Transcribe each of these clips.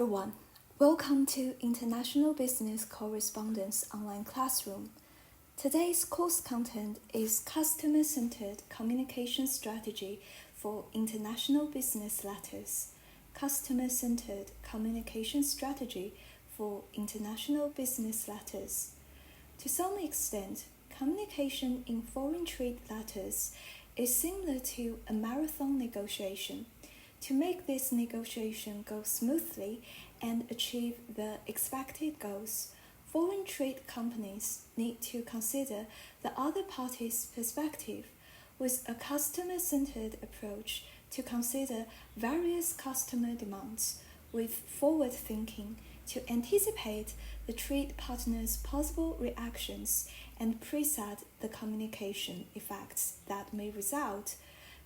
everyone. Welcome to International Business Correspondence Online Classroom. Today's course content is Customer-Centered Communication Strategy for International Business Letters. Customer-Centered Communication Strategy for International Business Letters. To some extent, communication in foreign trade letters is similar to a marathon negotiation. To make this negotiation go smoothly and achieve the expected goals, foreign trade companies need to consider the other party's perspective with a customer-centered approach to consider various customer demands with forward thinking to anticipate the trade partner's possible reactions and preset the communication effects that may result.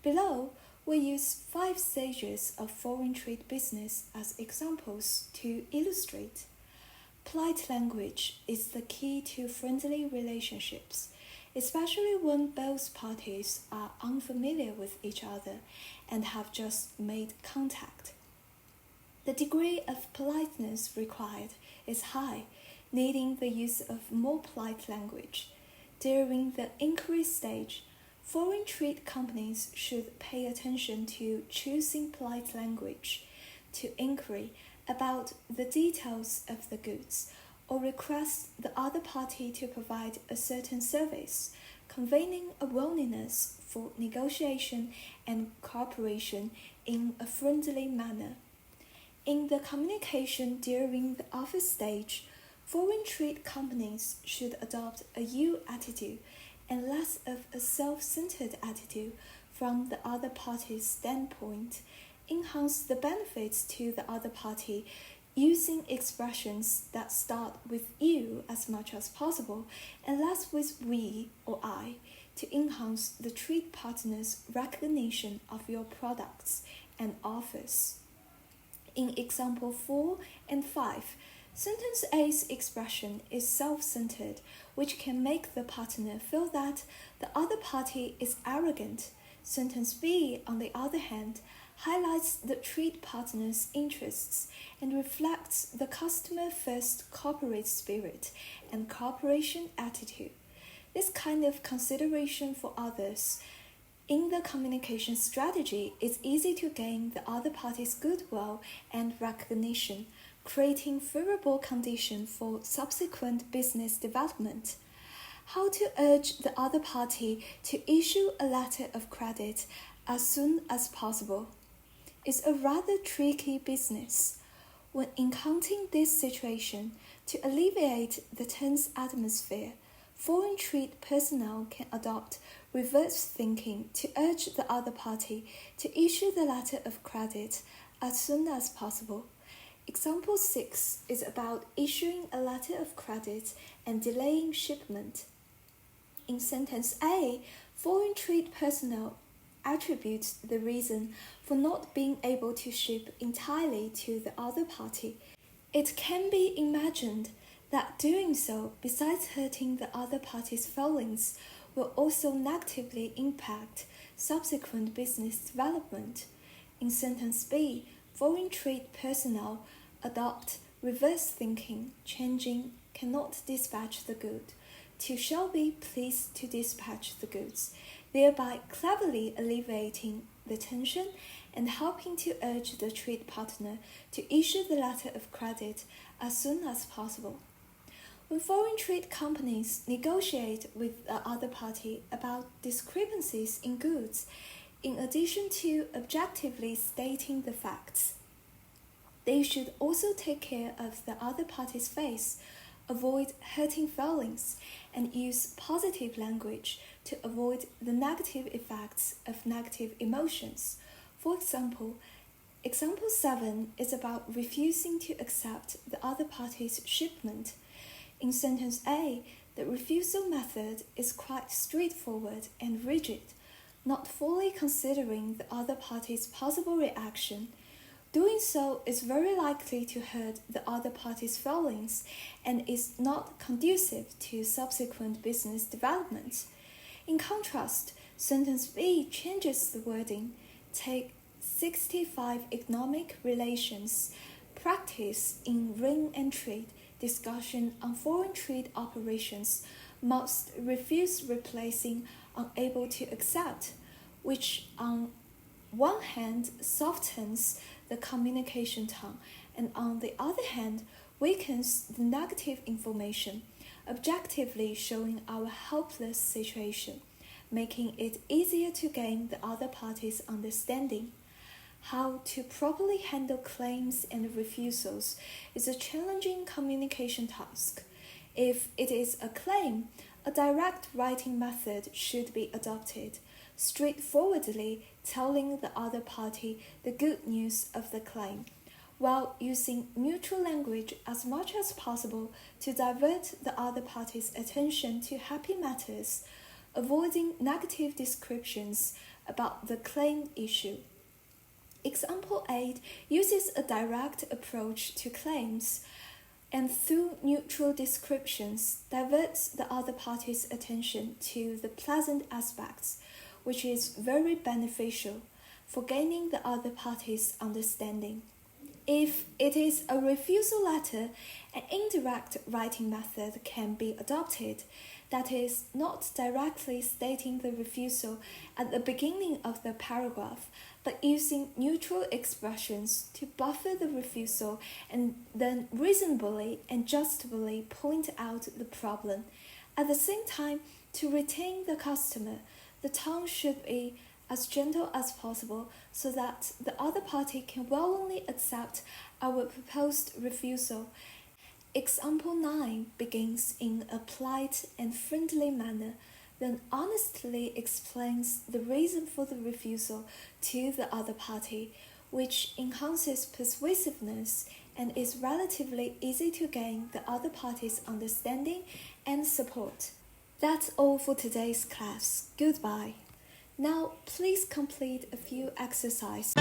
Below, we use 5 stages of foreign trade business as examples to illustrate. Polite language is the key to friendly relationships, especially when both parties are unfamiliar with each other and have just made contact. The degree of politeness required is high, needing the use of more polite language. During the inquiry stage, foreign trade companies should pay attention to choosing polite language to inquiry about the details of the goods or request the other party to provide a certain service, conveying a willingness for negotiation and cooperation in a friendly manner. In the communication during the offer stage, foreign trade companies should adopt a you attitude and less of a self-centered attitude from the other party's standpoint, enhance the benefits to the other party using expressions that start with you as much as possible and less with we or I to enhance the trade partner's recognition of your products and offers. In example 4 and 5, Sentence A's expression is self-centered, which can make the partner feel that the other party is arrogant. Sentence B, on the other hand, highlights the trade partner's interests and reflects the customer-first corporate spirit and cooperation attitude. This kind of consideration for others in the communication strategy is easy to gain the other party's goodwill and recognition, creating favorable conditions for subsequent business development. How to urge the other party to issue a letter of credit as soon as possible is a rather tricky business. When encountering this situation, to alleviate the tense atmosphere, foreign trade personnel can adopt reverse thinking to urge the other party to issue the letter of credit as soon as possible. Example 6 is about issuing a letter of credit and delaying shipment. In sentence A, foreign trade personnel attributes the reason for not being able to ship entirely to the other party. It can be imagined that doing so, besides hurting the other party's feelings, will also negatively impact subsequent business development. In sentence B, foreign trade personnel adopt reverse thinking, changing cannot dispatch the good to shall be pleased to dispatch the goods, thereby cleverly alleviating the tension and helping to urge the trade partner to issue the letter of credit as soon as possible. When foreign trade companies negotiate with the other party about discrepancies in goods, in addition to objectively stating the facts, they should also take care of the other party's face, avoid hurting feelings, and use positive language to avoid the negative effects of negative emotions. For example, example 7 is about refusing to accept the other party's shipment. In sentence A, the refusal method is quite straightforward and rigid, not fully considering the other party's possible reaction. Doing so is very likely to hurt the other party's feelings and is not conducive to subsequent business development. In contrast, sentence B changes the wording. Take 65 economic relations practice in ring and trade discussion on foreign trade operations must refuse replacing unable to accept, which on one hand softens the communication tone and on the other hand weakens the negative information, objectively showing our helpless situation, making it easier to gain the other party's understanding. How to properly handle claims and refusals is a challenging communication task. If it is a claim, a direct writing method should be adopted, straightforwardly telling the other party the good news of the claim, while using neutral language as much as possible to divert the other party's attention to happy matters, avoiding negative descriptions about the claim issue. Example 8 uses a direct approach to claims and through neutral descriptions diverts the other party's attention to the pleasant aspects, which is very beneficial for gaining the other party's understanding. If it is a refusal letter, an indirect writing method can be adopted, that is, not directly stating the refusal at the beginning of the paragraph, but using neutral expressions to buffer the refusal and then reasonably and justifully point out the problem. At the same time, to retain the customer, the tone should be as gentle as possible so that the other party can willingly accept our proposed refusal. Example 9 begins in a polite and friendly manner, then honestly explains the reason for the refusal to the other party, which enhances persuasiveness and is relatively easy to gain the other party's understanding and support. That's all for today's class. Goodbye. Now, please complete a few exercises.